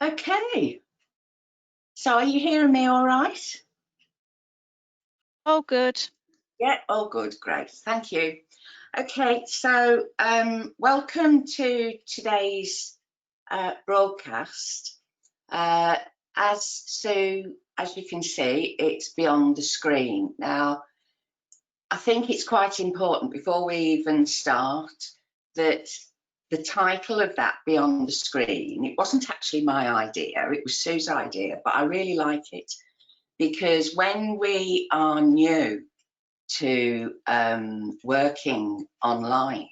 Okay, so are you hearing me all right? Oh, good. Yeah, all good, great, thank you. Okay, so welcome to today's broadcast. As you can see, it's beyond the screen. Now, I think it's quite important before we even start that the title of that, Beyond the Screen, it wasn't actually my idea, it was Sue's idea, but I really like it because when we are new to working online,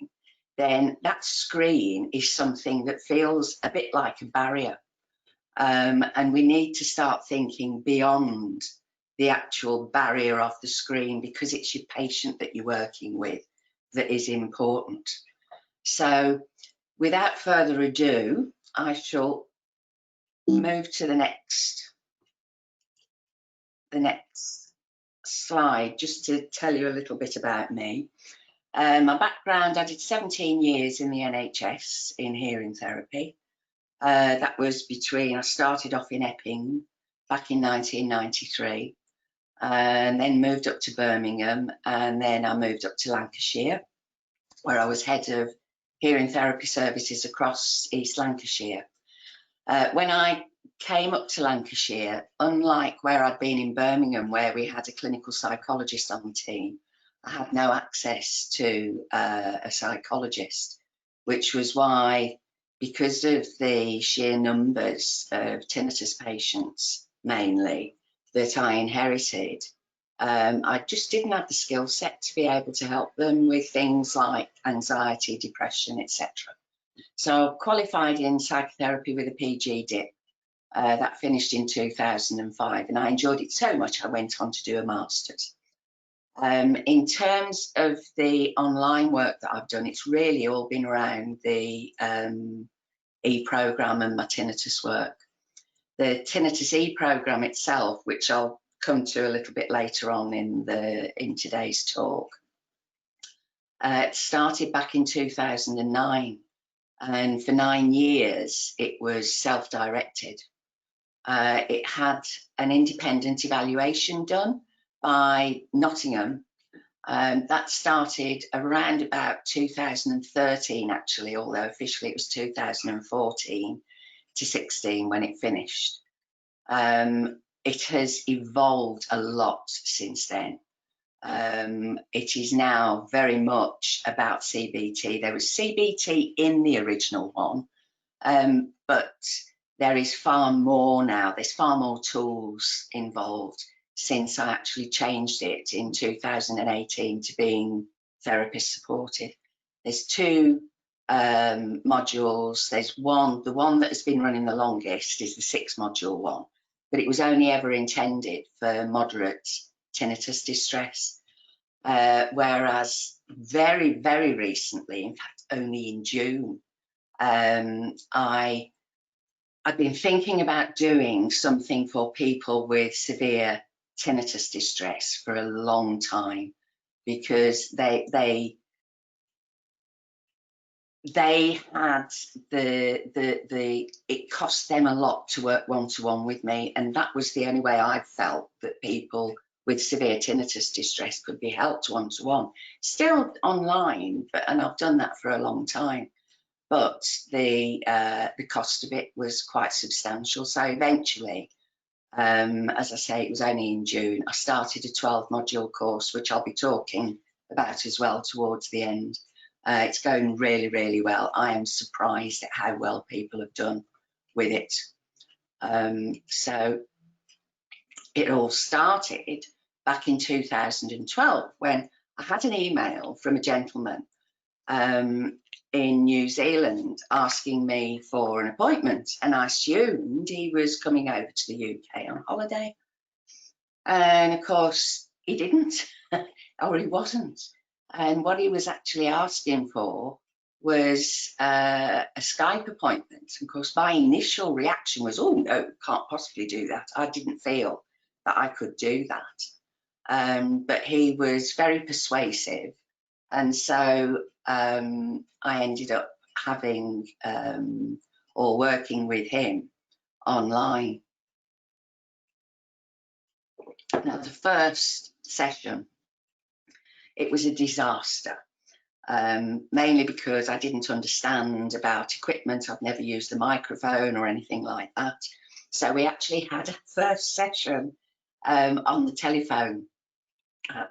then that screen is something that feels a bit like a barrier. And we need to start thinking beyond the actual barrier of the screen because it's your patient that you're working with that is important. So without further ado, I shall move to the next slide just to tell you a little bit about me. My background, I did 17 years in the NHS in hearing therapy. That was I started off in Epping back in 1993 and then moved up to Birmingham, and then I moved up to Lancashire where I was head of hearing therapy services across East Lancashire. When I came up to Lancashire, unlike where I'd been in Birmingham where we had a clinical psychologist on the team, I had no access to a psychologist, which was why, because of the sheer numbers of tinnitus patients mainly that I inherited, I just didn't have the skill set to be able to help them with things like anxiety, depression, etc. So I qualified in psychotherapy with a PG dip. That finished in 2005, and I enjoyed it so much I went on to do a master's. In terms of the online work that I've done, it's really all been around the e-programme and my tinnitus work. The tinnitus e-programme itself, which I'll come to a little bit later on in today's talk, started back in 2009, and for 9 years it was self-directed. It had an independent evaluation done by Nottingham. That started around about 2013 actually, although officially it was 2014 to 16 when it finished. It has evolved a lot since then. It is now very much about CBT. There was CBT in the original one, but there is far more now. There's far more tools involved since I actually changed it in 2018 to being therapist supported. There's two modules. There's the one that has been running the longest is the 6-module one, but it was only ever intended for moderate tinnitus distress. Whereas very, very recently, in fact, only in June, I've been thinking about doing something for people with severe tinnitus distress for a long time, because they had it cost them a lot to work one-to-one with me, and that was the only way I felt that people with severe tinnitus distress could be helped one-to-one. Still online, and I've done that for a long time, but the cost of it was quite substantial. So eventually, as I say, it was only in June, I started a 12-module course, which I'll be talking about as well towards the end. It's going really, really well. I am surprised at how well people have done with it. So it all started back in 2012 when I had an email from a gentleman in New Zealand asking me for an appointment, and I assumed he was coming over to the UK on holiday, and of course he didn't or he wasn't. And what he was actually asking for was a Skype appointment. And of course my initial reaction was, oh no, can't possibly do that. I didn't feel that I could do that, but he was very persuasive, and so I ended up having or working with him online. Now, the first session, it was a disaster, mainly because I didn't understand about equipment. I've never used a microphone or anything like that. So we actually had a first session on the telephone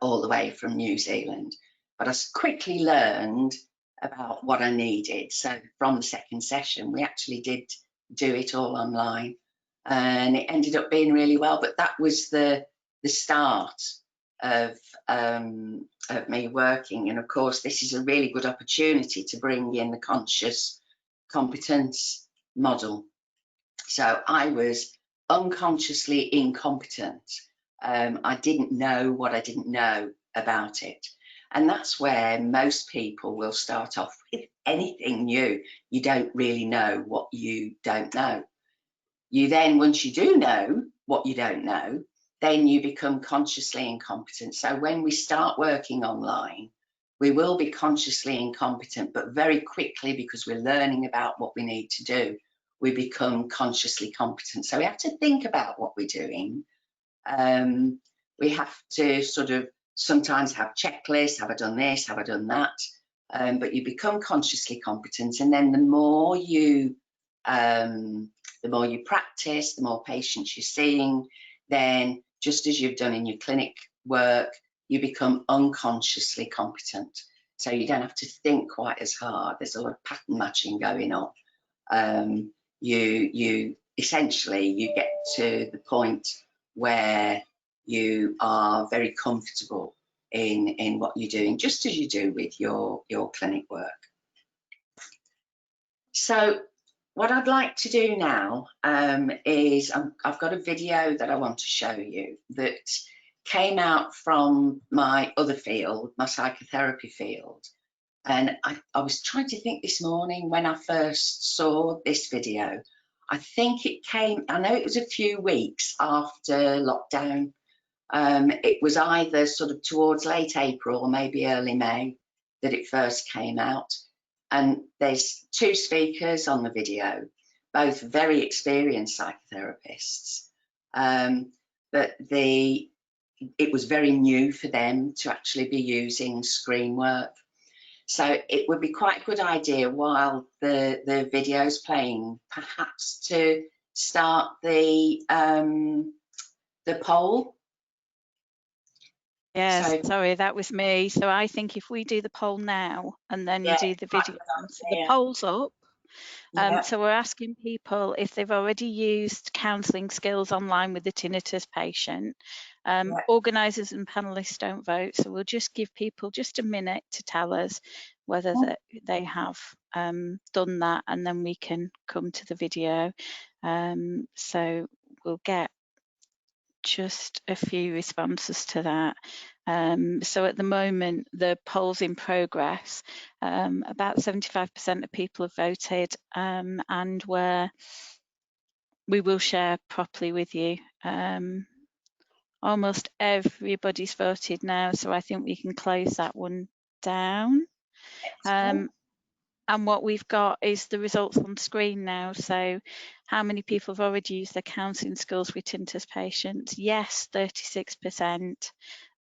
all the way from New Zealand. But I quickly learned about what I needed. So from the second session, we actually did do it all online, and it ended up being really well. But that was the start of me working. And of course, this is a really good opportunity to bring in the conscious competence model. So I was unconsciously incompetent. I didn't know what I didn't know about it. And that's where most people will start off with anything new. You don't really know what you don't know. You then, once you do know what you don't know, then you become consciously incompetent. So when we start working online, we will be consciously incompetent, but very quickly, because we're learning about what we need to do, we become consciously competent. So we have to think about what we're doing. We have to sort of sometimes have checklists. Have I done this? Have I done that? But you become consciously competent, and then the more you practice, the more patients you're seeing, then just as you've done in your clinic work, you become unconsciously competent. So you don't have to think quite as hard. There's a lot of pattern matching going on. You essentially, you get to the point where you are very comfortable in what you're doing, just as you do with your clinic work. So what I'd like to do now is I've got a video that I want to show you that came out from my other field, my psychotherapy field. And I was trying to think this morning when I first saw this video. I think it came, I know it was a few weeks after lockdown. It was either sort of towards late April or maybe early May that it first came out. And there's two speakers on the video, both very experienced psychotherapists. But it was very new for them to actually be using screen work. So it would be quite a good idea while the video's playing, perhaps to start the poll. Yes, so, sorry, that was me. So I think if we do the poll now and then do the video, so the poll's up. So we're asking people if they've already used counselling skills online with the tinnitus patient. Organisers and panellists don't vote, so we'll just give people just a minute to tell us whether they have done that, and then we can come to the video. So we'll get just a few responses to that. So at the moment, the poll's in progress. About 75% of people have voted, and we will share properly with you. Almost everybody's voted now, so I think we can close that one down. And what we've got is the results on screen now. So how many people have already used their counselling skills with tinnitus patients? Yes, 36%,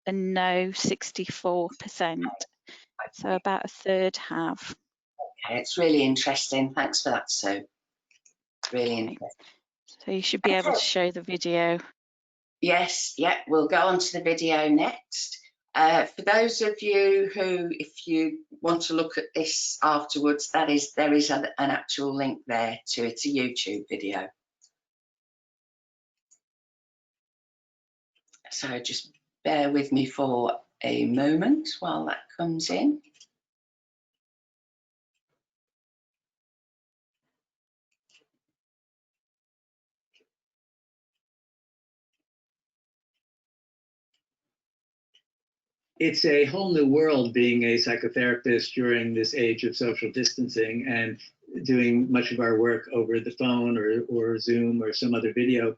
and no, 64%. So about a third have. Okay, it's really interesting. Thanks for that, Sue. Really interesting. So you should be able to show the video. Yes, we'll go on to the video next. For those of you who, if you want to look at this afterwards, there is an actual link there to it. It's a YouTube video. So just bear with me for a moment while that comes in. It's a whole new world being a psychotherapist during this age of social distancing and doing much of our work over the phone or Zoom or some other video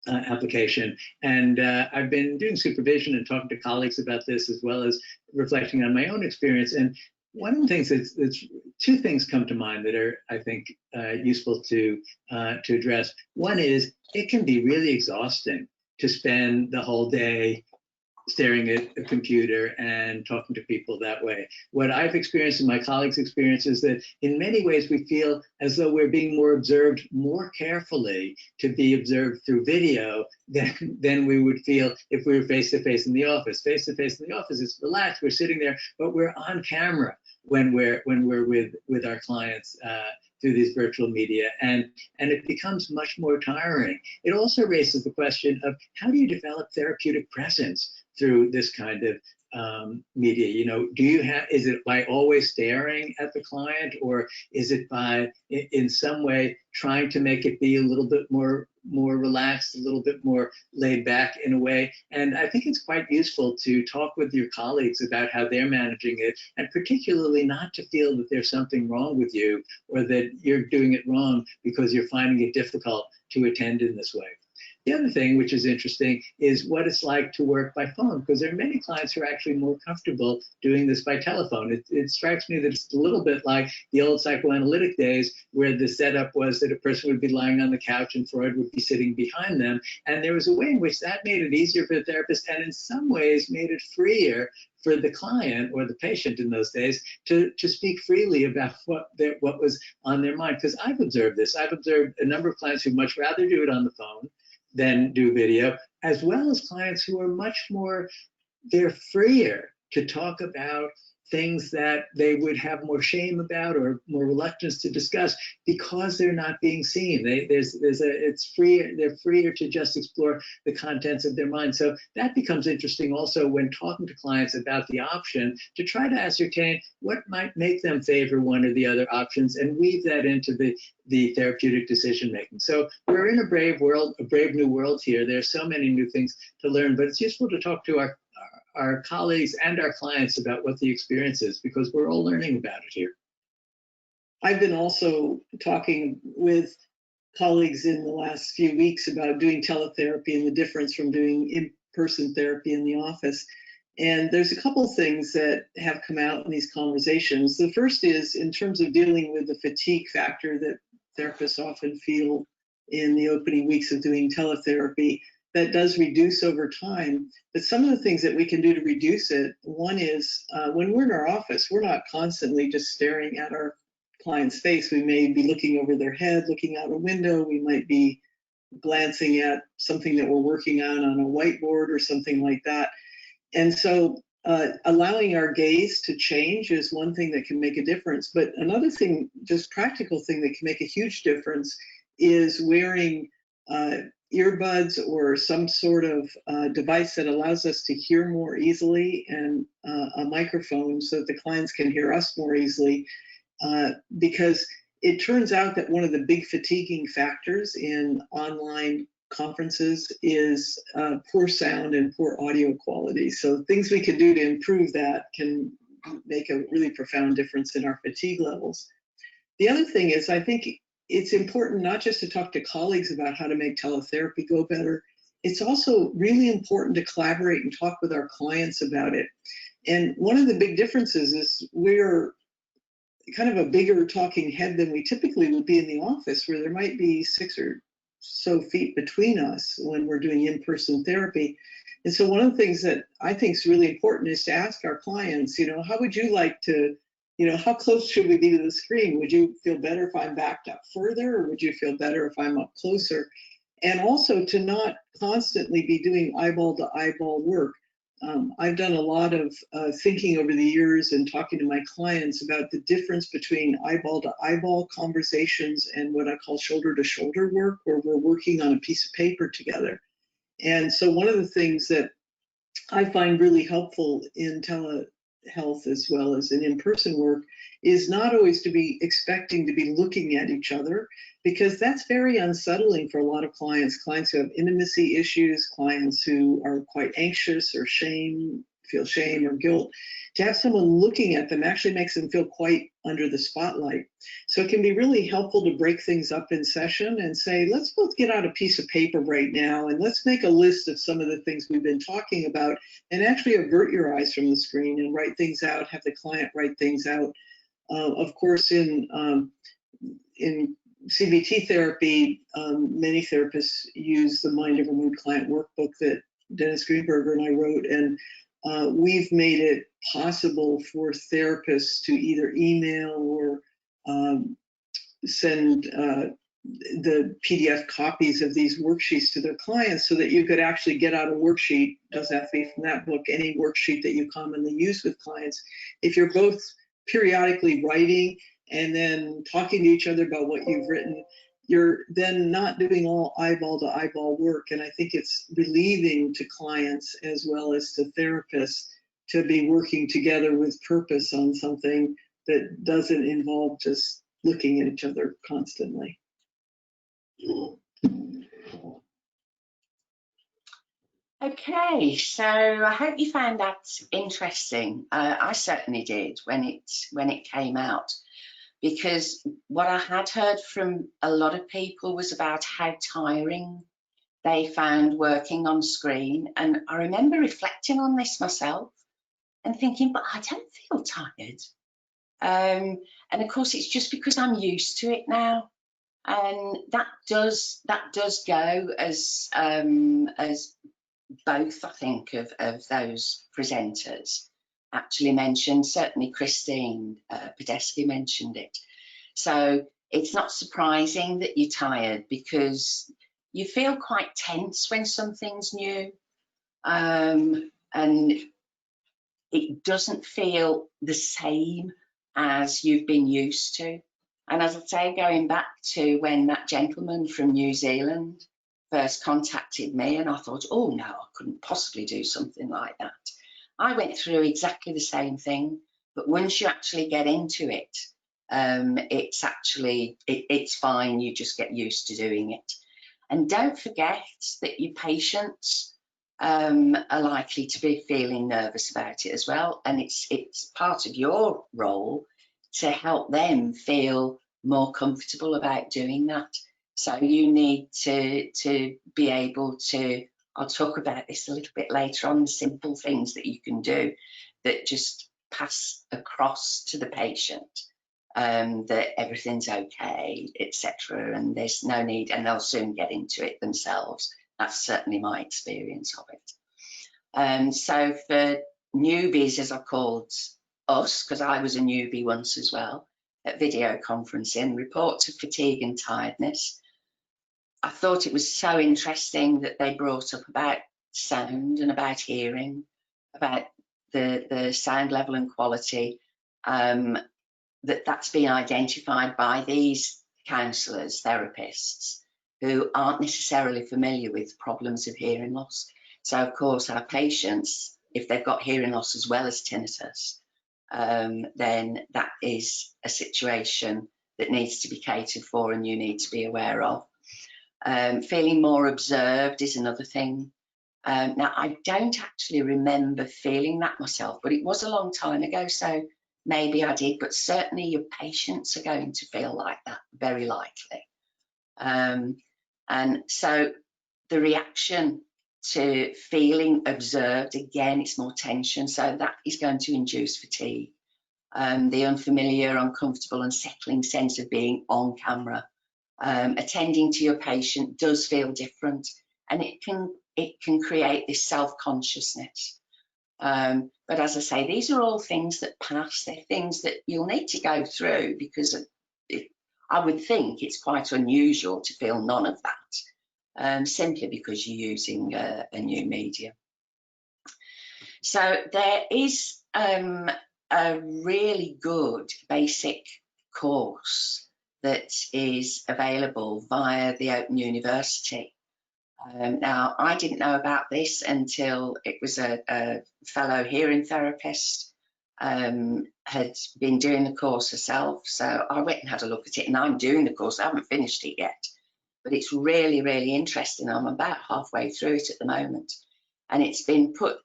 application. And I've been doing supervision and talking to colleagues about this, as well as reflecting on my own experience. And one of the things that's two things come to mind that are, I think, useful to address. One is it can be really exhausting to spend the whole day staring at a computer and talking to people that way. What I've experienced and my colleagues' experience is that in many ways we feel as though we're being more observed more carefully to be observed through video than we would feel if we were face-to-face in the office. Face-to-face in the office is relaxed, we're sitting there, but we're on camera when we're with our clients through these virtual media, and it becomes much more tiring. It also raises the question of how do you develop therapeutic presence through this kind of media? You know, is it by always staring at the client, or is it by in some way trying to make it be a little bit more relaxed, a little bit more laid back in a way? And I think it's quite useful to talk with your colleagues about how they're managing it, and particularly not to feel that there's something wrong with you or that you're doing it wrong because you're finding it difficult to attend in this way. The other thing, which is interesting, is what it's like to work by phone, because there are many clients who are actually more comfortable doing this by telephone. It strikes me that it's a little bit like the old psychoanalytic days where the setup was that a person would be lying on the couch and Freud would be sitting behind them. And there was a way in which that made it easier for the therapist and in some ways made it freer for the client or the patient in those days to speak freely about what was on their mind. Because I've observed this. I've observed a number of clients who much rather do it on the phone than do video, as well as clients who are much more, they're freer to talk about things that they would have more shame about or more reluctance to discuss because they're not being seen. They're freer to just explore the contents of their mind. So that becomes interesting also when talking to clients about the option to try to ascertain what might make them favor one or the other options and weave that into the therapeutic decision making. So we're in a brave world, a brave new world here. There's so many new things to learn, but it's useful to talk to our colleagues and our clients about what the experience is, because we're all learning about it here. I've been also talking with colleagues in the last few weeks about doing teletherapy and the difference from doing in-person therapy in the office. And there's a couple things that have come out in these conversations. The first is in terms of dealing with the fatigue factor that therapists often feel in the opening weeks of doing teletherapy. That does reduce over time, but some of the things that we can do to reduce it, one is when we're in our office, we're not constantly just staring at our client's face. We may be looking over their head, looking out a window. We might be glancing at something that we're working on a whiteboard or something like that. And so allowing our gaze to change is one thing that can make a difference. But another thing, just practical thing that can make a huge difference is wearing earbuds or some sort of device that allows us to hear more easily, and a microphone so that the clients can hear us more easily, because it turns out that one of the big fatiguing factors in online conferences is poor sound and poor audio quality. So things we can do to improve that can make a really profound difference in our fatigue levels. The other thing is, I think it's important not just to talk to colleagues about how to make teletherapy go better. It's also really important to collaborate and talk with our clients about it. And one of the big differences is we're kind of a bigger talking head than we typically would be in the office, where there might be 6 or so feet between us when we're doing in-person therapy. And so one of the things that I think is really important is to ask our clients, how would you like to, how close should we be to the screen? Would you feel better if I'm backed up further, or would you feel better if I'm up closer? And also to not constantly be doing eyeball to eyeball work. I've done a lot of thinking over the years and talking to my clients about the difference between eyeball to eyeball conversations and what I call shoulder to shoulder work, where we're working on a piece of paper together. And so one of the things that I find really helpful in telehealth as well as in in-person work is not always to be expecting to be looking at each other, because that's very unsettling for a lot of clients who have intimacy issues, clients who are quite anxious or feel shame or guilt. To have someone looking at them actually makes them feel quite under the spotlight. So it can be really helpful to break things up in session and say, let's both get out a piece of paper right now and let's make a list of some of the things we've been talking about, and actually avert your eyes from the screen and write things out, have the client write things out. Of course, in CBT therapy, many therapists use the Mind Over Mood Client Workbook that Dennis Greenberger and I wrote, and we've made it possible for therapists to either email or send the PDF copies of these worksheets to their clients, so that you could actually get out a worksheet. Doesn't have to be from that book, any worksheet that you commonly use with clients. If you're both periodically writing and then talking to each other about what you've written, you're then not doing all eyeball to eyeball work. And I think it's relieving to clients as well as to therapists to be working together with purpose on something that doesn't involve just looking at each other constantly. Okay, so I hope you found that interesting. I certainly did when it came out, because what I had heard from a lot of people was about how tiring they found working on screen. And I remember reflecting on this myself and thinking, but I don't feel tired. And of course, it's just because I'm used to it now. And that does go as both, I think, of those presenters actually mentioned. Certainly Christine Podesky mentioned it. So it's not surprising that you're tired, because you feel quite tense when something's new, and it doesn't feel the same as you've been used to. And as I say, going back to when that gentleman from New Zealand first contacted me, and I thought, oh no, I couldn't possibly do something like that. I went through exactly the same thing, but once you actually get into it, it's actually, it's fine, you just get used to doing it. And don't forget that your patients are likely to be feeling nervous about it as well, and it's part of your role to help them feel more comfortable about doing that. So you need to be able to, I'll talk about this a little bit later on, the simple things that you can do that just pass across to the patient, that everything's okay, etc. And there's no need, and they'll soon get into it themselves. That's certainly my experience of it. So for newbies, as I called us, because I was a newbie once as well, at video conferencing, reports of fatigue and tiredness. I thought it was so interesting that they brought up about sound and about hearing, about the sound level and quality, that's been identified by these counsellors, therapists, who aren't necessarily familiar with problems of hearing loss. So of course our patients, if they've got hearing loss as well as tinnitus, then that is a situation that needs to be catered for and you need to be aware of. Feeling more observed is another thing. Now, I don't actually remember feeling that myself, but it was a long time ago, so maybe I did, but certainly your patients are going to feel like that, very likely. And so the reaction to feeling observed, again, it's more tension, so that is going to induce fatigue. The unfamiliar, uncomfortable, unsettling sense of being on camera. Attending to your patient does feel different, and it can create this self-consciousness. But as I say, these are all things that pass. They're things that you'll need to go through, because I would think it's quite unusual to feel none of that, simply because you're using a new medium. So there is a really good basic course that is available via the Open University. Now, I didn't know about this until it was a fellow hearing therapist had been doing the course herself. So I went and had a look at it, and I'm doing the course. I haven't finished it yet, but it's really, really interesting. I'm about halfway through it at the moment, and it's been put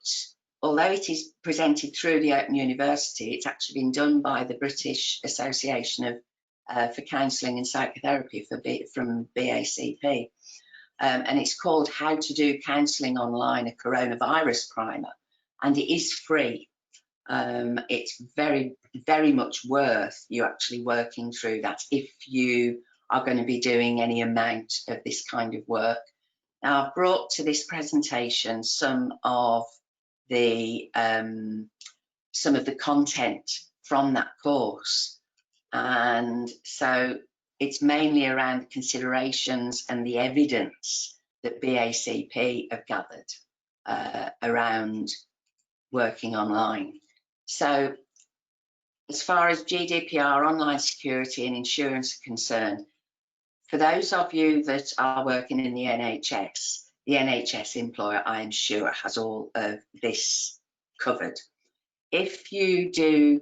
although it is presented through the Open University, it's actually been done by the British Association for Counselling and Psychotherapy from BACP. And it's called How to Do Counselling Online, a Coronavirus Primer. And it is free. It's very, very much worth you actually working through that if you are going to be doing any amount of this kind of work. Now, I've brought to this presentation some of the content from that course, and so it's mainly around considerations and the evidence that BACP have gathered around working online. So as far as GDPR, online security and insurance are concerned, for those of you that are working in the NHS employer, I am sure, has all of this covered. If you do,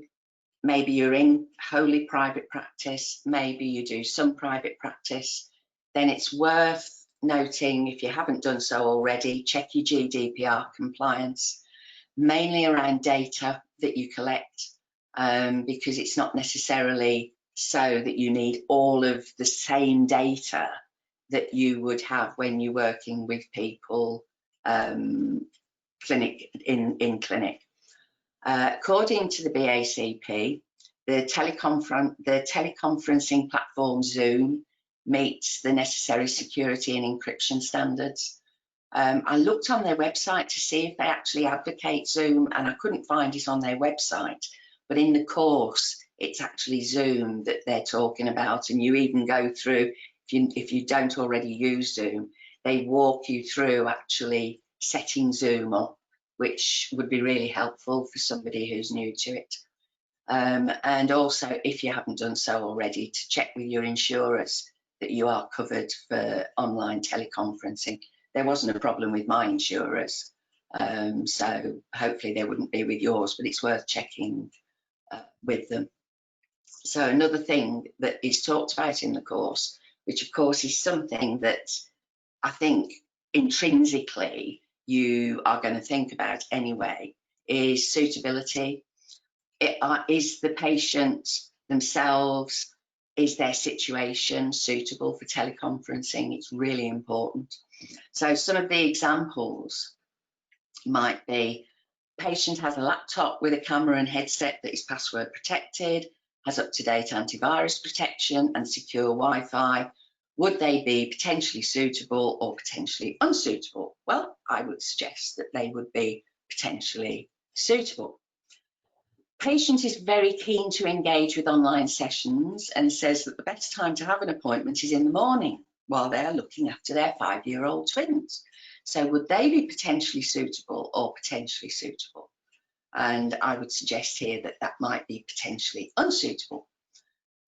maybe you're in wholly private practice, maybe you do some private practice, then it's worth noting, if you haven't done so already, check your GDPR compliance, mainly around data that you collect, because it's not necessarily so that you need all of the same data that you would have when you're working with people in clinic. According to the BACP, the teleconferencing platform Zoom meets the necessary security and encryption standards. I looked on their website to see if they actually advocate Zoom, and I couldn't find it on their website, but in the course it's actually Zoom that they're talking about, and you even go through, if you don't already use Zoom, they walk you through actually setting Zoom up, which would be really helpful for somebody who's new to it. And also, if you haven't done so already, to check with your insurers that you are covered for online teleconferencing. There wasn't a problem with my insurers, so hopefully there wouldn't be with yours, but it's worth checking with them. So another thing that is talked about in the course, which of course is something that I think intrinsically you are going to think about anyway, is suitability. Is the patient themselves, is their situation suitable for teleconferencing? It's really important. So some of the examples might be, patient has a laptop with a camera and headset that is password protected, has up-to-date antivirus protection and secure Wi-Fi. Would they be potentially suitable or potentially unsuitable? Well, I would suggest that they would be potentially suitable. Patient is very keen to engage with online sessions and says that the best time to have an appointment is in the morning while they're looking after their 5-year-old twins. So would they be potentially suitable or potentially suitable? And I would suggest here that that might be potentially unsuitable.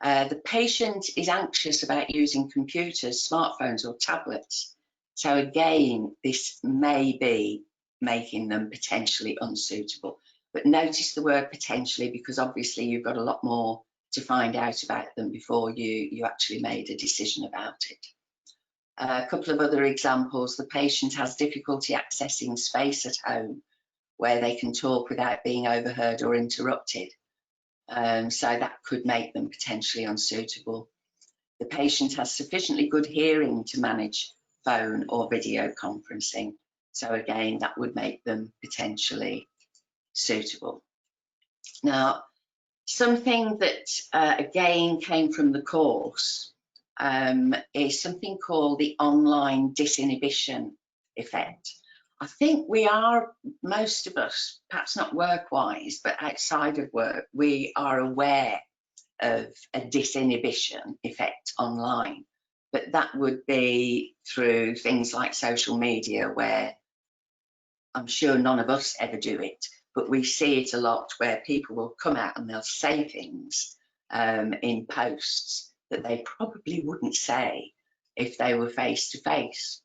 The patient is anxious about using computers, smartphones or tablets. So again, this may be making them potentially unsuitable. But notice the word potentially, because obviously you've got a lot more to find out about them before you actually made a decision about it. A couple of other examples, the patient has difficulty accessing space at home where they can talk without being overheard or interrupted. So that could make them potentially unsuitable. The patient has sufficiently good hearing to manage phone or video conferencing. So again, that would make them potentially suitable. Now, something that again came from the course is something called the online disinhibition effect. I think we are, most of us, perhaps not work-wise, but outside of work, we are aware of a disinhibition effect online. But that would be through things like social media, where I'm sure none of us ever do it, but we see it a lot where people will come out and they'll say things in posts that they probably wouldn't say if they were face to face.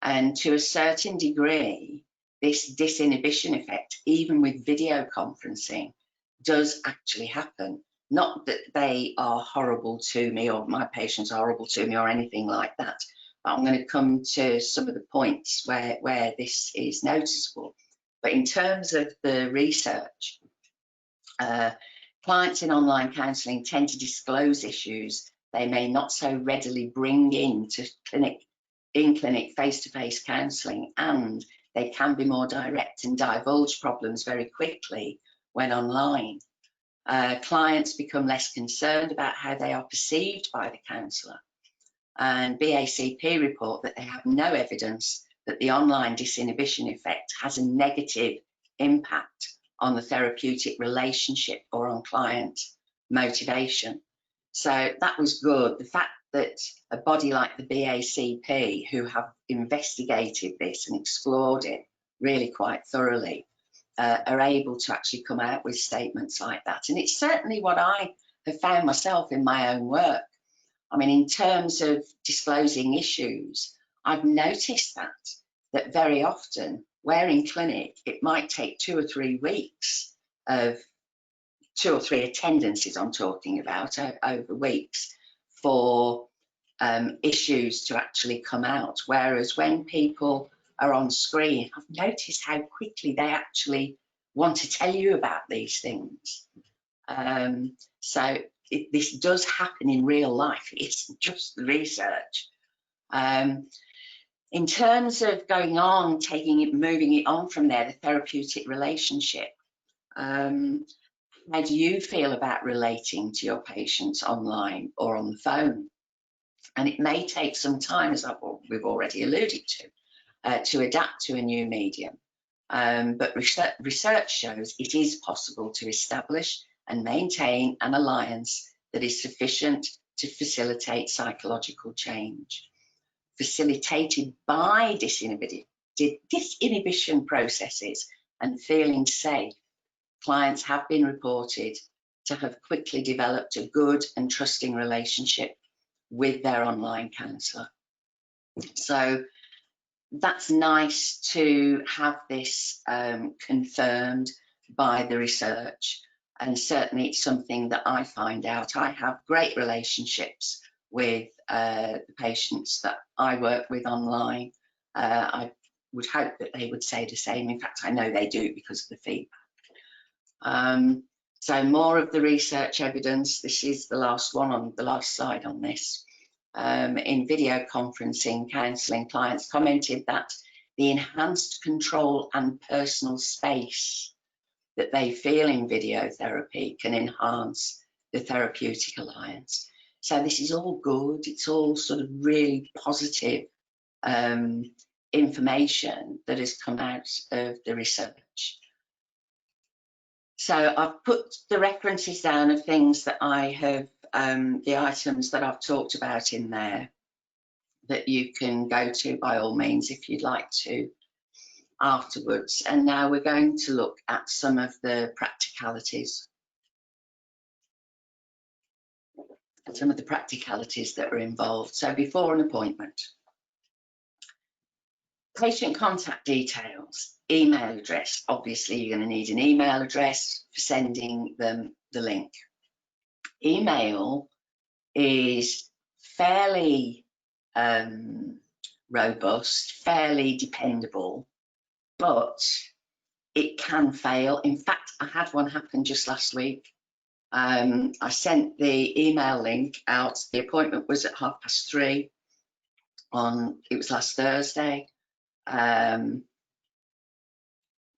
And to a certain degree, this disinhibition effect, even with video conferencing, does actually happen. Not that they are horrible to me or my patients are horrible to me or anything like that, but I'm going to come to some of the points where this is noticeable. But in terms of the research, clients in online counselling tend to disclose issues they may not so readily bring into in-clinic face-to-face counselling, and they can be more direct and divulge problems very quickly when online. Clients become less concerned about how they are perceived by the counsellor, and BACP report that they have no evidence that the online disinhibition effect has a negative impact on the therapeutic relationship or on client motivation. So that was good. The fact that a body like the BACP, who have investigated this and explored it really quite thoroughly, are able to actually come out with statements like that. And it's certainly what I have found myself in my own work. I mean, in terms of disclosing issues, I've noticed that very often, where in clinic, it might take 2 or 3 weeks of 2 or 3 attendances I'm talking about over weeks for issues to actually come out. Whereas when people are on screen, I've noticed how quickly they actually want to tell you about these things. So this does happen in real life. It's just the research. In terms of going on, taking it, moving it on from there, the therapeutic relationship, how do you feel about relating to your patients online or on the phone? And it may take some time, as we've already alluded to adapt to a new medium. But research shows it is possible to establish and maintain an alliance that is sufficient to facilitate psychological change, facilitated by disinhibition processes and feeling safe. Clients have been reported to have quickly developed a good and trusting relationship with their online counsellor. So that's nice to have this confirmed by the research, and certainly it's something that I find out. I have great relationships with the patients that I work with online. I would hope that they would say the same. In fact, I know they do because of the feedback. So more of the research evidence. This is the last one on the last slide on this. In video conferencing counselling, clients commented that the enhanced control and personal space that they feel in video therapy can enhance the therapeutic alliance. So this is all good. It's all sort of really positive information that has come out of the research. So I've put the references down of things that I have, the items that I've talked about in there that you can go to by all means if you'd like to afterwards. And now we're going to look at some of the practicalities. Some of the practicalities that are involved. So before an appointment, patient contact details, email address. Obviously, you're going to need an email address for sending them the link. Email is fairly robust, fairly dependable, but it can fail. In fact, I had one happen just last week. I sent the email link out. The appointment was at 3:30 on, it was last Thursday. Came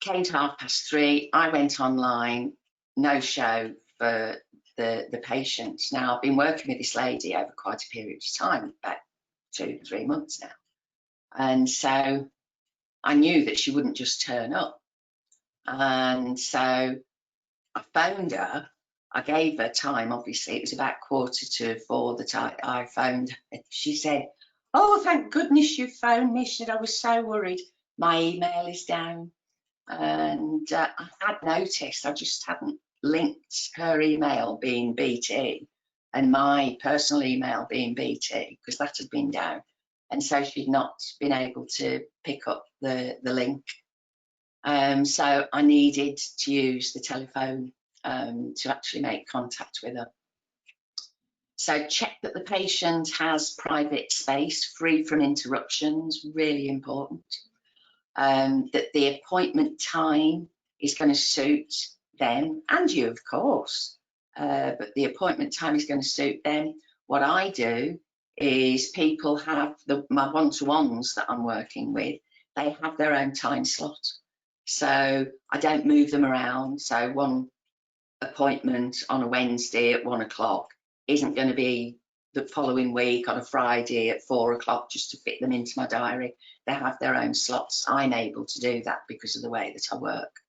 to 3:30. I went online, no show for the patients. Now, I've been working with this lady over quite a period of time, about 2 to 3 months now. And so I knew that she wouldn't just turn up. And so I phoned her. I gave her time, obviously. It was about 3:45 that I phoned her. She said, "Oh, thank goodness you phoned me." She said, "I was so worried. My email is down." And I had noticed, I just hadn't linked her email being BT and my personal email being BT, because that had been down. And so she'd not been able to pick up the link. So I needed to use the telephone to actually make contact with her. So check that the patient has private space, free from interruptions, really important. that the appointment time is going to suit them and you, of course, but the appointment time is going to suit them. What I do is people have my one-to-ones that I'm working with, they have their own time slot. So I don't move them around. So one appointment on a Wednesday at 1 o'clock isn't going to be the following week on a Friday at 4 o'clock just to fit them into my diary. They have their own slots. I'm able to do that because of the way that I work.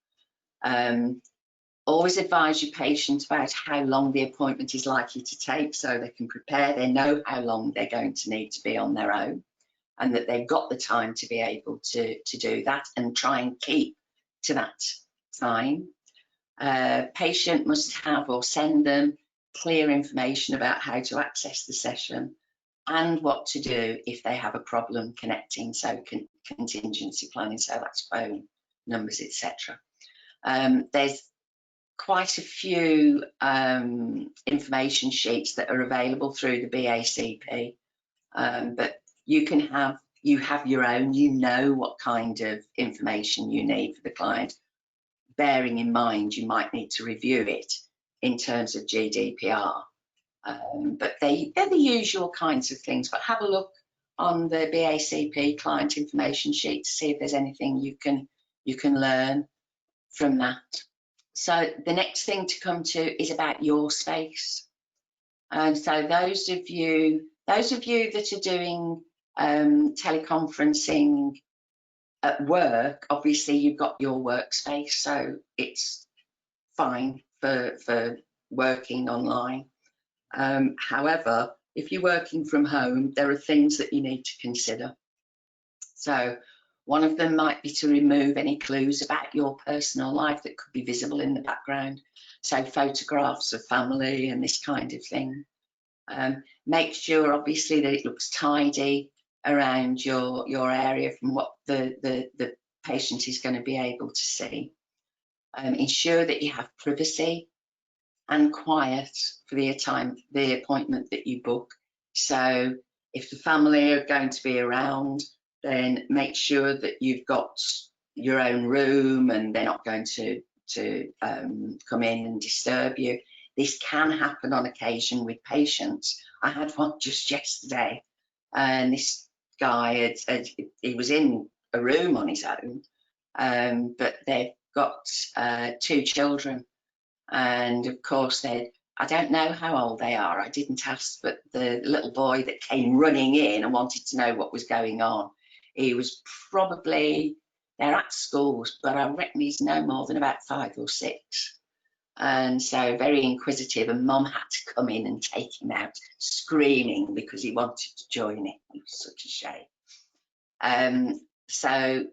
Always advise your patient about how long the appointment is likely to take so they can prepare. They know how long they're going to need to be on their own and that they've got the time to be able to do that and try and keep to that time. Patient must have or send them clear information about how to access the session and what to do if they have a problem connecting, so contingency planning, so that's phone numbers, etc. There's quite a few information sheets that are available through the BACP, but you have your own, you know what kind of information you need for the client, bearing in mind you might need to review it in terms of GDPR. But they're the usual kinds of things, but have a look on the BACP client information sheet to see if there's anything you can learn from that. So the next thing to come to is about your space. And so those of you that are doing teleconferencing at work, obviously you've got your workspace, so it's fine for working online. However, if you're working from home, there are things that you need to consider. So one of them might be to remove any clues about your personal life that could be visible in the background. So photographs of family and this kind of thing. Make sure, obviously, that it looks tidy around your area from what the patient is going to be able to see. Ensure that you have privacy and quiet for the appointment that you book. So if the family are going to be around, then make sure that you've got your own room and they're not going to come in and disturb you. This can happen on occasion with patients. I had one just yesterday, and this guy he was in a room on his own, but they've got 2 children, and of course I don't know how old they are, I didn't ask, but the little boy that came running in and wanted to know what was going on, he was probably, they're at schools, but I reckon he's no more than about 5 or 6. And so very inquisitive, and Mum had to come in and take him out screaming because he wanted to join it. It was such a shame. So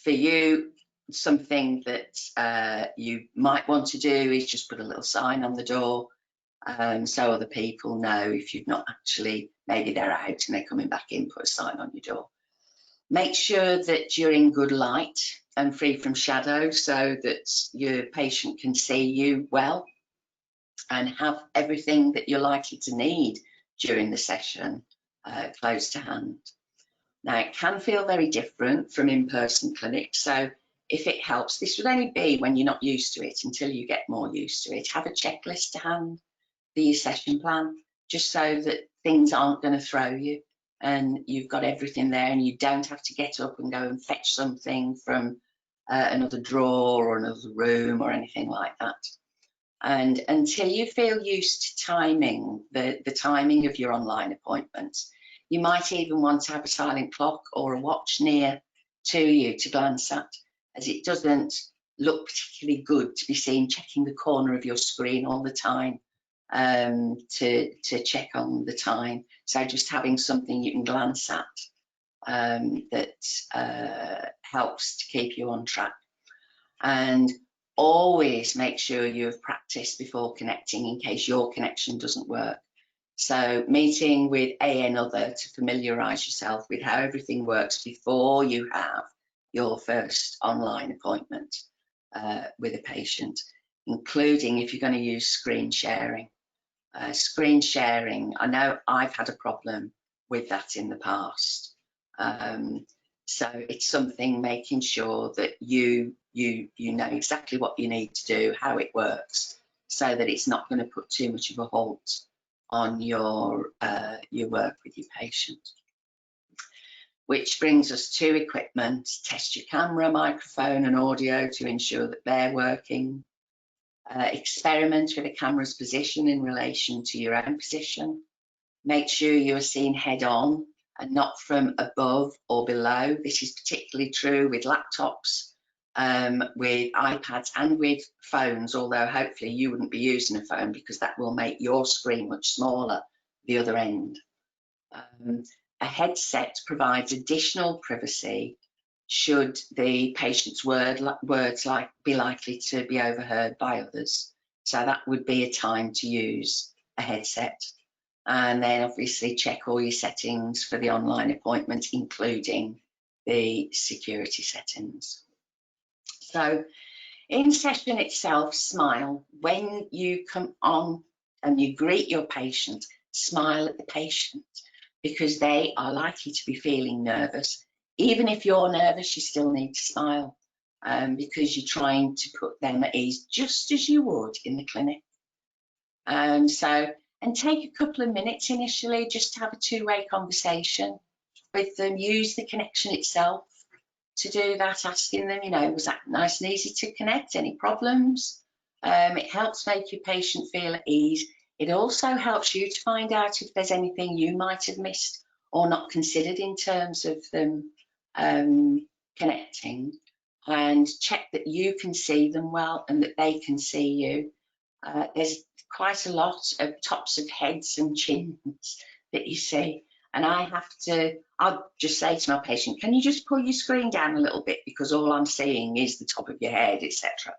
for you, something that you might want to do is just put a little sign on the door, so other people know if you've not actually, maybe they're out and they're coming back in, put a sign on your door. Make sure that you're in good light and free from shadow so that your patient can see you well, and have everything that you're likely to need during the session close to hand. Now, it can feel very different from in-person clinics, so if it helps, this would only be when you're not used to it. Until you get more used to it, have a checklist to hand for your session plan, just so that things aren't going to throw you and you've got everything there and you don't have to get up and go and fetch something from another drawer or another room or anything like that. And until you feel used to timing, the timing of your online appointments, you might even want to have a silent clock or a watch near to you to glance at, as it doesn't look particularly good to be seen checking the corner of your screen all the time to check on the time. So just having something you can glance at that helps to keep you on track. And always make sure you have practiced before connecting in case your connection doesn't work. So meeting with another to familiarise yourself with how everything works before you have your first online appointment with a patient, including if you're going to use screen sharing. Screen sharing, I know I've had a problem with that in the past. So it's something making sure that you know exactly what you need to do, how it works, so that it's not going to put too much of a halt on your work with your patient. Which brings us to equipment. Test your camera, microphone and audio to ensure that they're working. Experiment with the camera's position in relation to your own position. Make sure you are seen head on and not from above or below. This is particularly true with laptops, with iPads and with phones, although hopefully you wouldn't be using a phone because that will make your screen much smaller, the other end. A headset provides additional privacy should the patient's words be likely to be overheard by others. So that would be a time to use a headset. And then obviously check all your settings for the online appointment, including the security settings. So in session itself, smile. When you come on and you greet your patient, smile at the patient, because they are likely to be feeling nervous. Even if you're nervous, you still need to smile, because you're trying to put them at ease just as you would in the clinic. And take a couple of minutes initially just to have a two-way conversation with them. Use the connection itself to do that, asking them, you know, was that nice and easy to connect? Any problems? It helps make your patient feel at ease. It also helps you to find out if there's anything you might have missed or not considered in terms of them connecting, and check that you can see them well and that they can see you. There's quite a lot of tops of heads and chins that you see, and I'll just say to my patient, can you just pull your screen down a little bit because all I'm seeing is the top of your head, etc.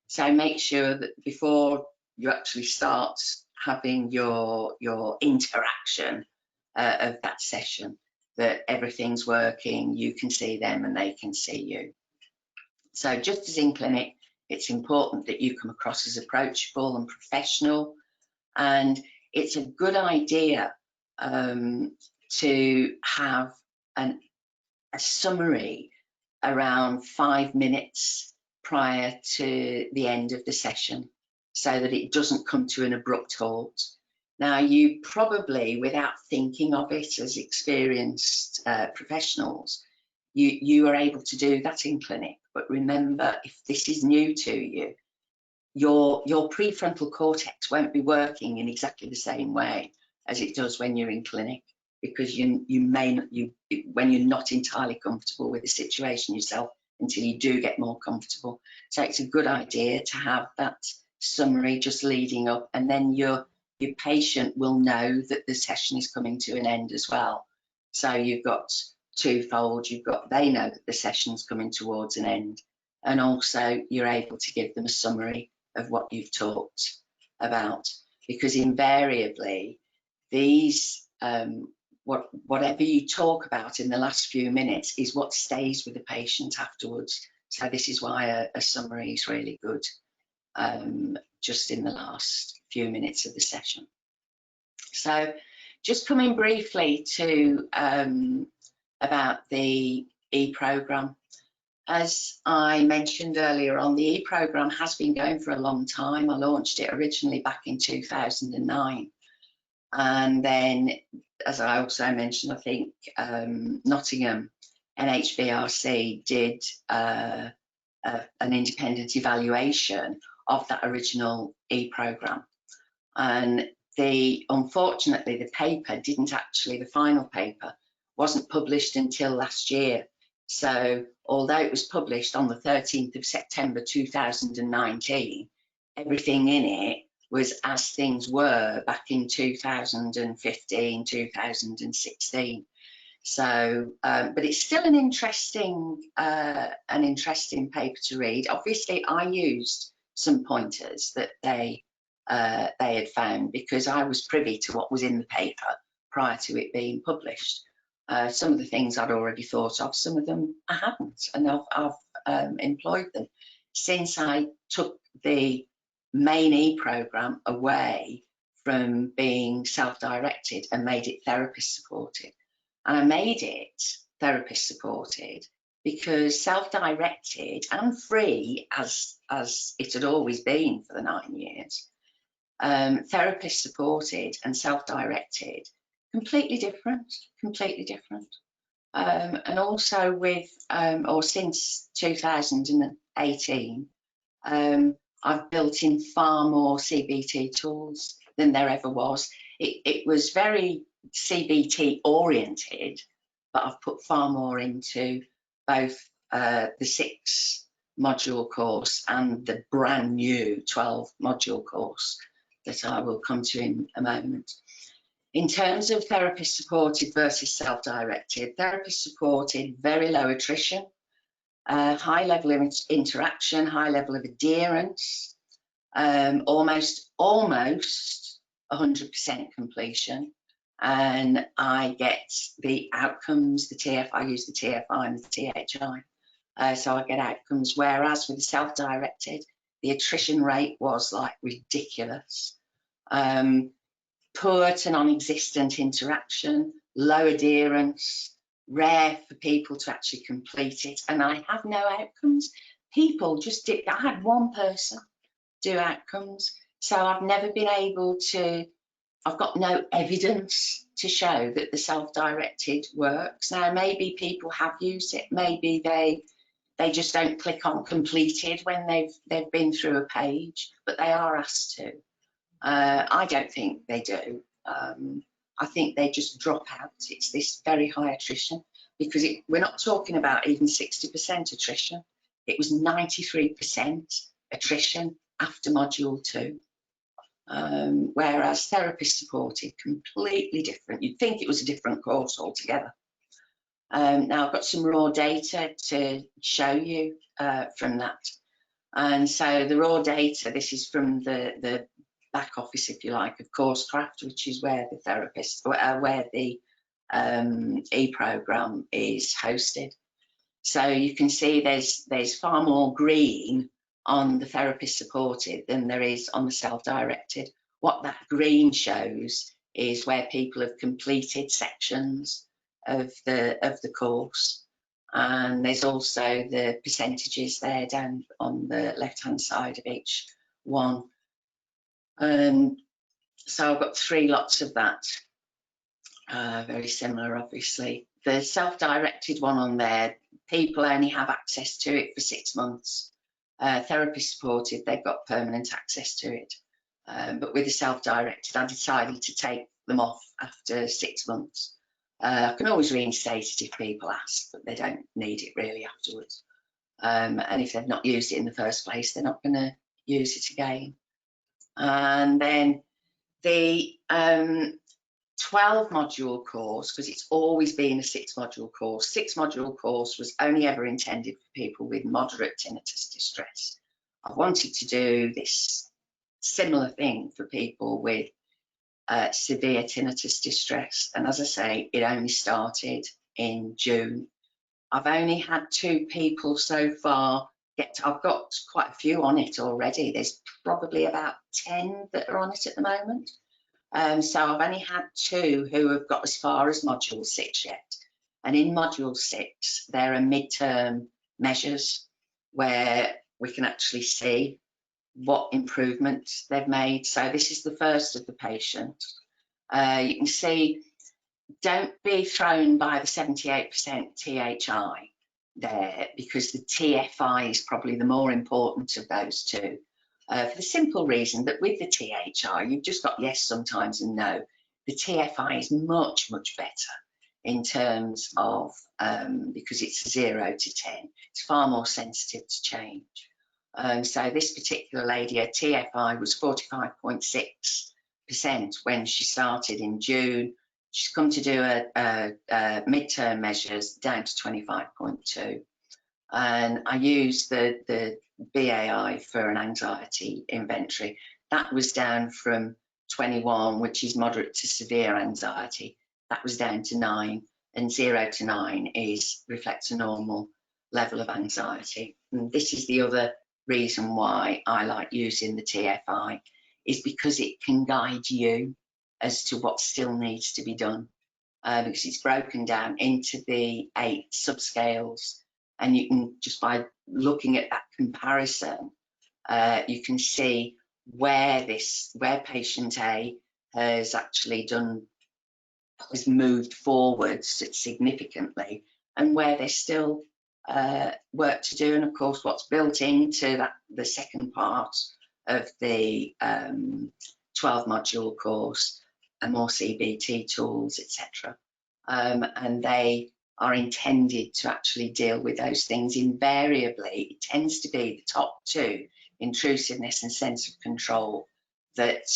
So make sure that before you actually start having your interaction of that session, that everything's working, you can see them and they can see you. So just as in clinic, it's important that you come across as approachable and professional, and it's a good idea to have a summary around 5 minutes prior to the end of the session, so that it doesn't come to an abrupt halt. Now, you probably, without thinking of it as experienced professionals, you are able to do that in clinic. But remember, if this is new to you, your prefrontal cortex won't be working in exactly the same way as it does when you're in clinic, because when you're not entirely comfortable with the situation yourself until you do get more comfortable. So it's a good idea to have that summary just leading up, and then your patient will know that the session is coming to an end as well. So you've got twofold. They know that the session's coming towards an end, and also you're able to give them a summary of what you've talked about, because invariably these whatever you talk about in the last few minutes is what stays with the patient afterwards. So this is why a summary is really good, just in the last few minutes of the session. So just coming briefly to about the e-programme. As I mentioned earlier on, the e-programme has been going for a long time. I launched it originally back in 2009. And then, as I also mentioned, I think Nottingham NHBRC did an independent evaluation of that original e-programme. And unfortunately, the paper the final paper wasn't published until last year. So although it was published on the 13th of September 2019, everything in it was as things were back in 2015, 2016. So, but it's still an interesting paper to read. Obviously, I used some pointers that they had found, because I was privy to what was in the paper prior to it being published. Some of the things I'd already thought of, some of them I hadn't, and I've employed them since I took the main e-programme away from being self-directed and made it therapist supported. And I made it therapist supported, because self-directed and free, as it had always been for the 9 years, therapist supported and self-directed, completely different. And also with, or since 2018, I've built in far more CBT tools than there ever was. It was very CBT oriented, but I've put far more into both the 6-module course and the brand new 12-module course that I will come to in a moment. In terms of therapist supported versus self-directed, therapist supported, very low attrition, high level of interaction, high level of adherence, almost 100% completion, and I get the outcomes, the TF, I use the TFI and the THI, so I get outcomes, whereas with the self-directed, the attrition rate was like ridiculous. Poor to non-existent interaction, low adherence, rare for people to actually complete it, and I have no outcomes. People just did, I had one person do outcomes, so I've never been able to, I've got no evidence to show that the self-directed works. Now, maybe people have used it, maybe they just don't click on completed when they've been through a page, but they are asked to. I don't think they do. I think they just drop out. It's this very high attrition, because we're not talking about even 60% attrition. It was 93% attrition after module 2. Whereas therapist supported, completely different. You'd think it was a different course altogether. Now I've got some raw data to show you from that. And so the raw data, this is from the back office, if you like, of CourseCraft, which is where the therapist, where the e-program is hosted. So you can see there's far more green on the therapist supported than there is on the self-directed. What that green shows is where people have completed sections of the course, and there's also the percentages there down on the left-hand side of each one. So I've got 3 lots of that, very similar, obviously. The self-directed one on there, people only have access to it for 6 months. Therapist supported, they've got permanent access to it. But with the self-directed, I decided to take them off after 6 months. I can always reinstate it if people ask, but they don't need it really afterwards. And if they've not used it in the first place, they're not going to use it again. And then the 12-module course, because it's always been a 6-module course. 6-module course was only ever intended for people with moderate tinnitus distress. I wanted to do this similar thing for people with severe tinnitus distress, and as I say, it only started in June. I've only had 2 people so far I've got quite a few on it already. There's probably about 10 that are on it at the moment. So I've only had 2 who have got as far as module 6 yet. And in module 6, there are midterm measures where we can actually see what improvements they've made. So this is the first of the patients. You can see, don't be thrown by the 78% THI there, because the TFI is probably the more important of those 2. For the simple reason that with the THI, you've just got yes sometimes and no. The TFI is much, much better in terms of, because it's 0 to 10, it's far more sensitive to change. So this particular lady, her TFI was 45.6% when she started in June. She's come to do a midterm measures down to 25.2. And I used the BAI for an anxiety inventory. That was down from 21, which is moderate to severe anxiety. That was down to 9, and 0 to 9 reflects a normal level of anxiety. And this is the other reason why I like using the TFI, is because it can guide you as to what still needs to be done. because it's broken down into the 8 subscales, and you can, just by looking at that comparison, you can see where patient A has actually has moved forwards significantly, and where there's still work to do. And of course, what's built into that, the second part of the 12 module course, and more CBT tools, etc. And they are intended to actually deal with those things. Invariably, it tends to be the top 2, intrusiveness and sense of control, that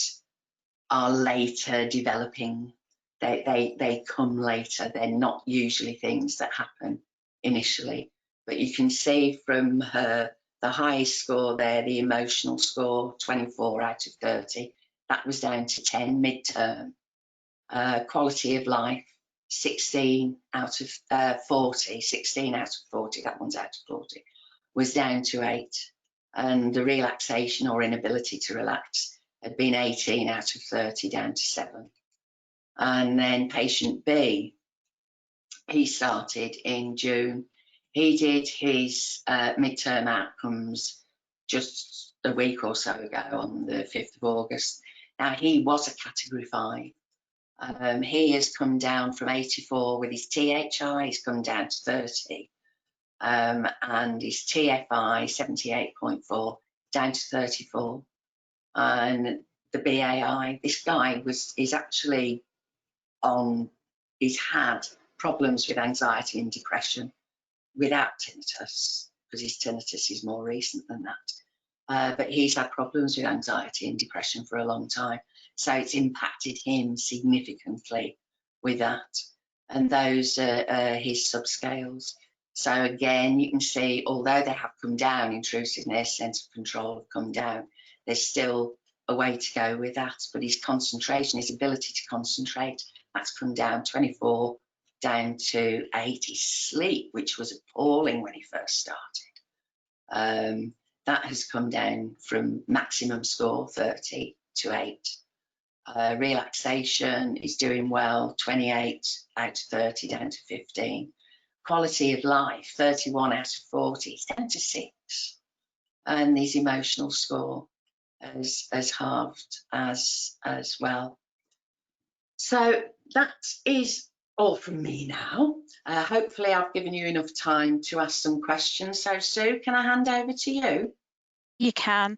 are later developing. They come later. They're not usually things that happen initially. But you can see from the highest score there, the emotional score, 24 out of 30, that was down to 10 midterm. Quality of life, 16 out of 40, 16 out of 40, that one's out of 40, was down to 8. And the relaxation or inability to relax had been 18 out of 30, down to 7. And then patient B, he started in June. He did his midterm outcomes just a week or so ago, on the 5th of August. Now, he was a category 5. He has come down from 84 with his THI, he's come down to 30. And his TFI, 78.4, down to 34. And the BAI, this guy is actually he's had problems with anxiety and depression without tinnitus, because his tinnitus is more recent than that. But he's had problems with anxiety and depression for a long time. So it's impacted him significantly with that. And those are his subscales. So again, you can see, although they have come down, intrusiveness, sense of control have come down, there's still a way to go with that. But his concentration, his ability to concentrate, that's come down 24 down to 8. His sleep, which was appalling when he first started, that has come down from maximum score 30 to 8. Relaxation is doing well, 28 out of 30 down to 15. Quality of life, 31 out of 40, it's down to 6. And his emotional score has halved as well. So that is all from me now. Hopefully I've given you enough time to ask some questions. So Sue, can I hand over to you? You can.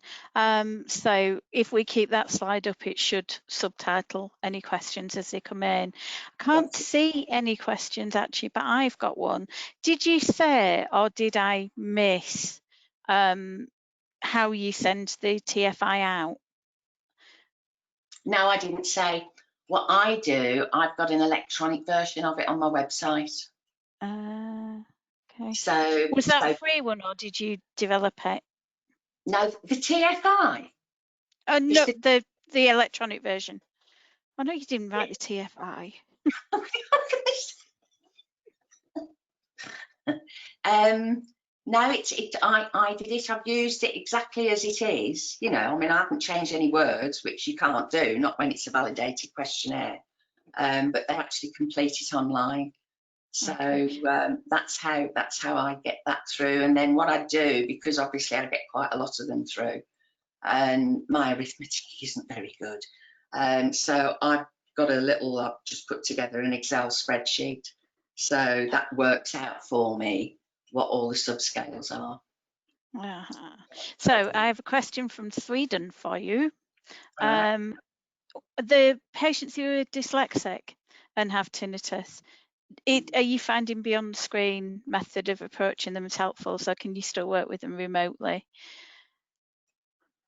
So if we keep that slide up, it should subtitle any questions as they come in. I can't see any questions actually, but I've got one. Did you say, or did I miss, how you send the TFI out? No, I didn't say. What I do, I've got an electronic version of it on my website. Okay. So was that a free one, or did you develop it? No, the TFI. No, the electronic version. I know you didn't write the TFI. No, I did it. I've used it exactly as it is. You know, I mean, I haven't changed any words, which you can't do, not when it's a validated questionnaire. But they actually complete it online. So okay. That's how I get that through. And then what I do, because obviously I get quite a lot of them through, and my arithmetic isn't very good. So I've just put together an Excel spreadsheet. So that works out for me what all the subscales are. So I have a question from Sweden for you. The patients who are dyslexic and have tinnitus, are you finding beyond the screen method of approaching them as helpful? So can you still work with them remotely?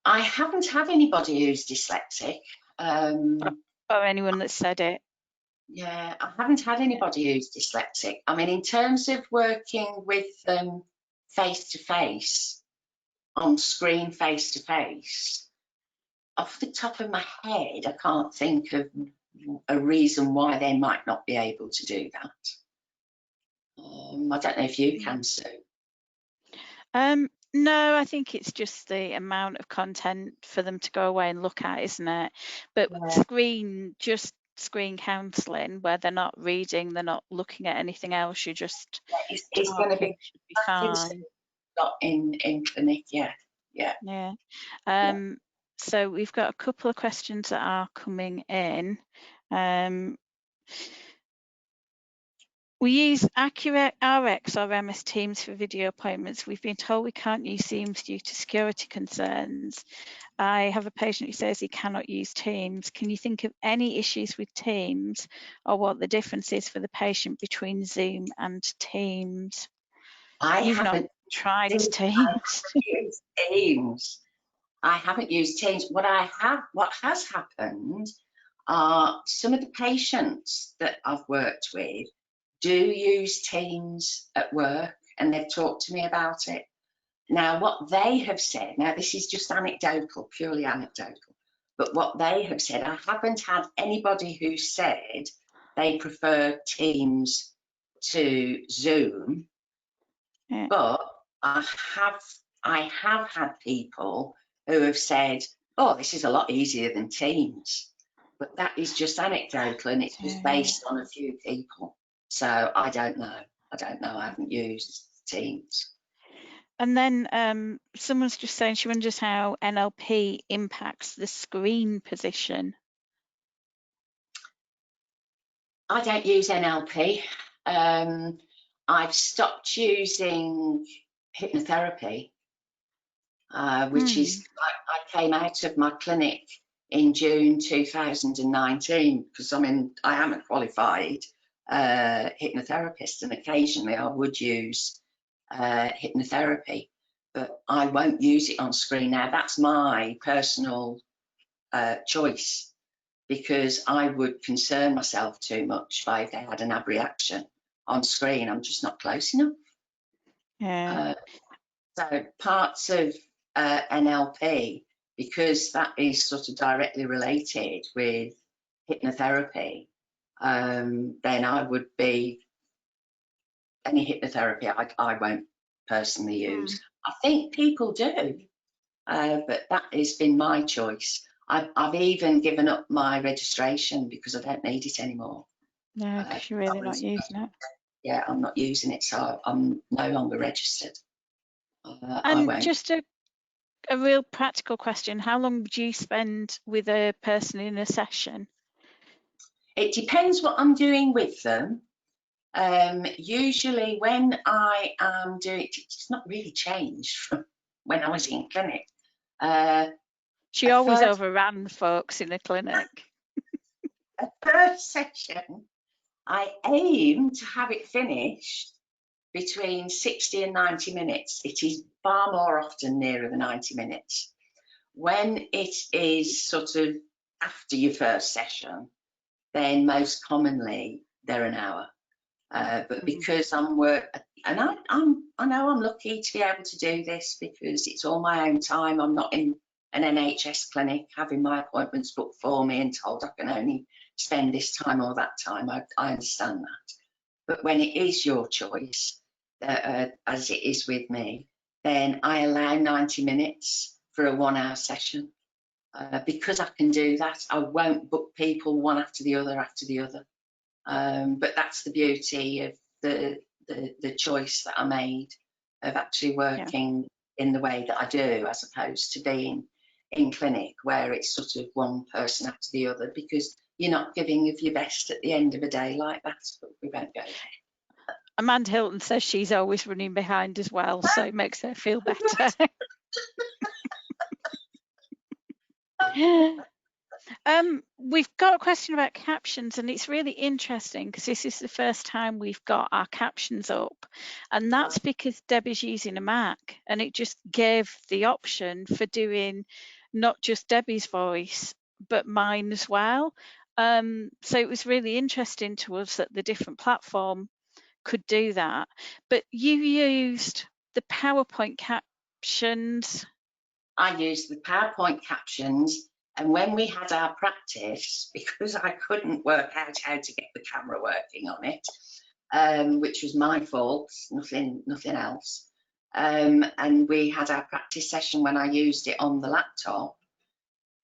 I haven't had anybody who's dyslexic. Or anyone that said it. Yeah, I haven't had anybody who's dyslexic. I mean, in terms of working with them face-to-face, on screen face-to-face, off the top of my head, I can't think of a reason why they might not be able to do that. I don't know if you can, Sue. No, I think it's just the amount of content for them to go away and look at, isn't it? But screen just screen counselling where they're not reading, they're not looking at anything else, you're just It's going to be should be fine. not in clinic. Yeah. So we've got a couple of questions that are coming in. We use Accurate RX or MS Teams for video appointments. We've been told we can't use Teams due to security concerns. I have a patient who says he cannot use Teams. Can you think of any issues with Teams or what the difference is for the patient between Zoom and Teams? You've not tried Teams. Teams. I haven't used Teams. What has happened are some of the patients that I've worked with do use Teams at work, and they've talked to me about it. Now, what they have said, now this is just anecdotal, purely anecdotal, but what they have said, I haven't had anybody who said they prefer Teams to Zoom, but I have had people who have said, oh, this is a lot easier than Teams. But that is just anecdotal, and it's just based on a few people. So I don't know. I haven't used Teams. And then someone's just saying she wonders how NLP impacts the screen position. I don't use NLP. I've stopped using hypnotherapy, which is, I came out of my clinic in June 2019 because I am a qualified hypnotherapist, and occasionally I would use hypnotherapy, but I won't use it on screen now. That's my personal choice, because I would concern myself too much if they had an abreaction on screen. I'm just not close enough. So parts of NLP, because that is sort of directly related with hypnotherapy, then I would be, any hypnotherapy I won't personally use. I think people do, but that has been my choice. I've even given up my registration because I don't need it anymore. No, because you're really not using it. Yeah, I'm not using it, so I'm no longer registered. And just a real practical question, how long would you spend with a person in a session? It depends what I'm doing with them. Usually when I am doing it, it's not really changed from when I was in clinic. She always overran folks in a clinic. A first session, I aim to have it finished between 60 and 90 minutes. It is far more often nearer the 90 minutes. When it is sort of after your first session, then most commonly they're an hour. But because I'm and I know I'm lucky to be able to do this because it's all my own time. I'm not in an NHS clinic having my appointments booked for me and told I can only spend this time or that time. I understand that. But when it is your choice, as it is with me, then I allow 90 minutes for a 1 hour session. Because I can do that, I won't book people one after the other. But that's the beauty of the choice that I made of actually working in the way that I do, as opposed to being in clinic where it's sort of one person after the other, because you're not giving of your best at the end of a day like that. But we won't go there. Amanda Hilton says she's always running behind as well, so it makes her feel better. We've got a question about captions, and it's really interesting because this is the first time we've got our captions up, and that's because Debbie's using a Mac, and it just gave the option for doing not just Debbie's voice but mine as well. So it was really interesting to us that the different platform could do that. But you used the PowerPoint captions. I used the PowerPoint captions. And when we had our practice, because I couldn't work out how to get the camera working on it, which was my fault, nothing else. And we had our practice session when I used it on the laptop.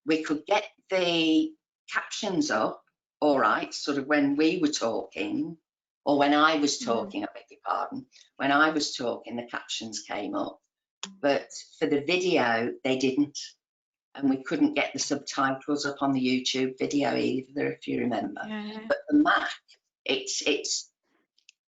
We could get the captions up, all right, sort of when we were talking, or when I was talking, I beg your pardon, when I was talking, the captions came up, but for the video, they didn't. And we couldn't get the subtitles up on the YouTube video either, if you remember. Yeah. But the Mac, it's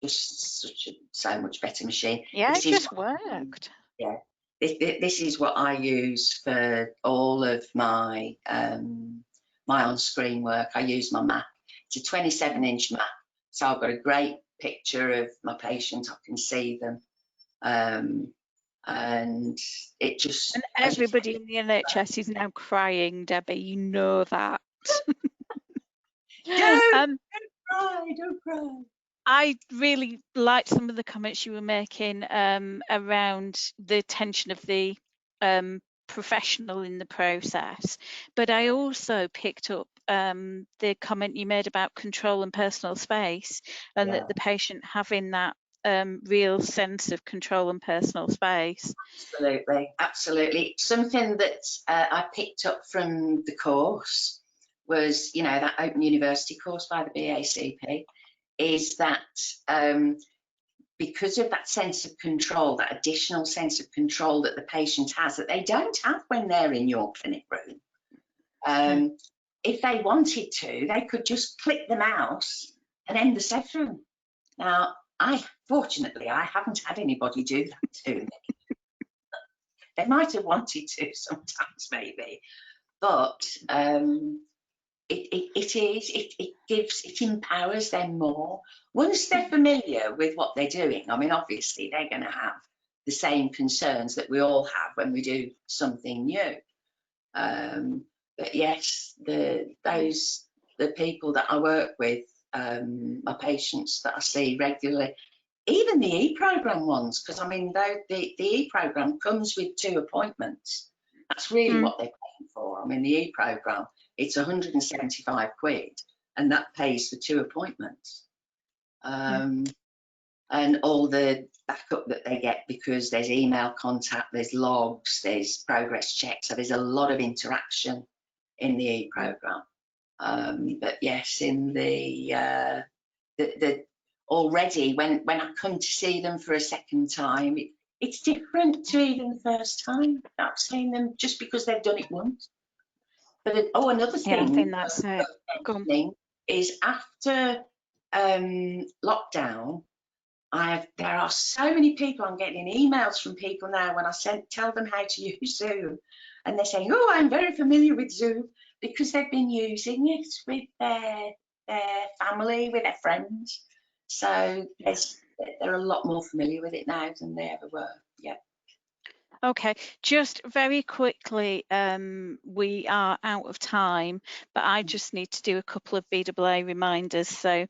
just so much better machine. Yeah, This it is just worked. Yeah, this is what I use for all of my my on-screen work. I use my Mac. It's a 27-inch Mac, so I've got a great picture of my patient. I can see them, and it just. And everybody in the NHS is now crying, Debbie. You know that. Don't cry, don't cry. I really liked some of the comments you were making around the attention of the professional in the process, but I also picked up the comment you made about control and personal space, and that the patient having that real sense of control and personal space. Absolutely, absolutely. Something that I picked up from the course was, you know, that Open University course by the BACP, is that because of that sense of control, that additional sense of control that the patient has that they don't have when they're in your clinic room. If they wanted to, they could just click the mouse and end the session. Now, fortunately, I haven't had anybody do that to me. They might have wanted to sometimes, maybe, but it empowers them more. Once they're familiar with what they're doing, I mean, obviously they're going to have the same concerns that we all have when we do something new. But yes, the people that I work with, my patients that I see regularly, even the e-program ones, because I mean, the e-program comes with 2 appointments. That's really what they're paying for. I mean, the e-program, it's 175 quid, and that pays for 2 appointments. And all the backup that they get, because there's email contact, there's logs, there's progress checks, so there's a lot of interaction in the e-program. But yes, in the already when I come to see them for a second time, it's different to even the first time I've seen them, just because they've done it once. But another thing, I think that's it. Is after lockdown, there are so many people, I'm getting emails from people now when I tell them how to use Zoom, and they're saying, oh, I'm very familiar with Zoom, because they've been using it with their family, with their friends. So they're a lot more familiar with it now than they ever were. Yeah. Okay, just very quickly, we are out of time, but I just need to do a couple of BAA reminders. So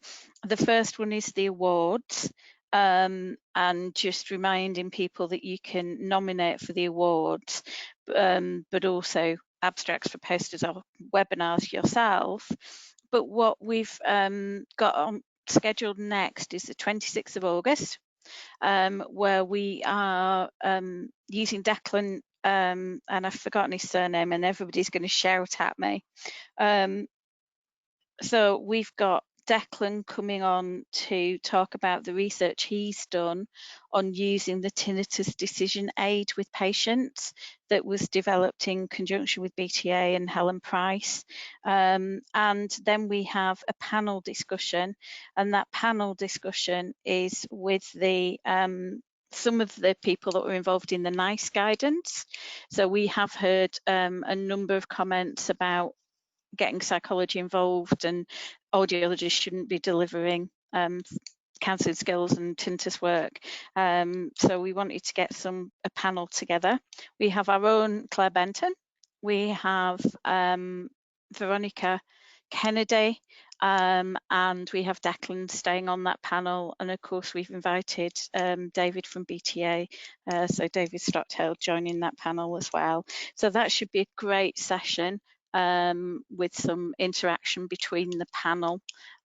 the first one is the awards, and just reminding people that you can nominate for the awards, but also abstracts for posters or webinars yourself. But what we've got on scheduled next is the 26th of August. Where we are using Declan, and I've forgotten his surname, and everybody's going to shout at me. So we've got Declan coming on to talk about the research he's done on using the tinnitus decision aid with patients that was developed in conjunction with BTA and Helen Price. And then we have a panel discussion, and that panel discussion is with the some of the people that were involved in the NICE guidance. So we have heard a number of comments about getting psychology involved, and audiologists shouldn't be delivering counselling skills and tinnitus work. So we wanted to get a panel together. We have our own Claire Benton. We have Veronica Kennedy, and we have Declan staying on that panel. And of course, we've invited David from BTA, so David Stockdale joining that panel as well. So that should be a great session, with some interaction between the panel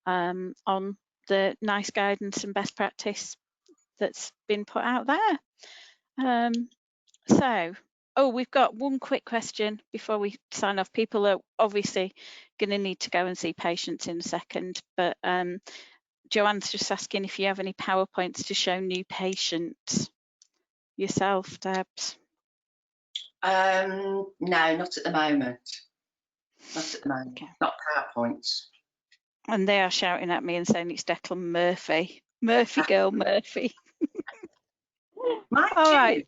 on the NICE guidance and best practice that's been put out there. So, we've got one quick question before we sign off. People are obviously going to need to go and see patients in a second, but Joanne's just asking if you have any PowerPoints to show new patients. Yourself, Debs? No, not at the moment. Not at the moment. Okay. Not PowerPoints. And they are shouting at me and saying it's Declan Murphy. Murphy girl, Murphy. Mind All you, right.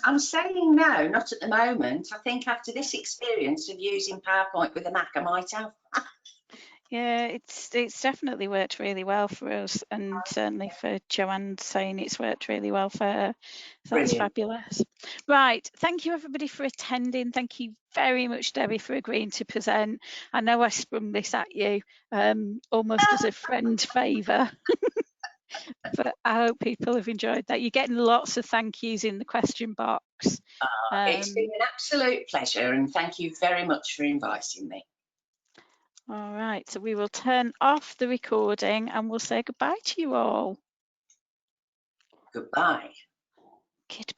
I'm saying no, not at the moment. I think after this experience of using PowerPoint with a Mac, I might have. Yeah, it's definitely worked really well for us, and certainly for Joanne saying it's worked really well for her. So that's Brilliant. fabulous. Right, thank you everybody for attending. Thank you very much, Debbie, for agreeing to present. I know I sprung this at you almost as a friend favour, but I hope people have enjoyed that. You're getting lots of thank yous in the question box. It's been an absolute pleasure, and thank you very much for inviting me. All right, so we will turn off the recording and we'll say goodbye to you all. Goodbye. Goodbye.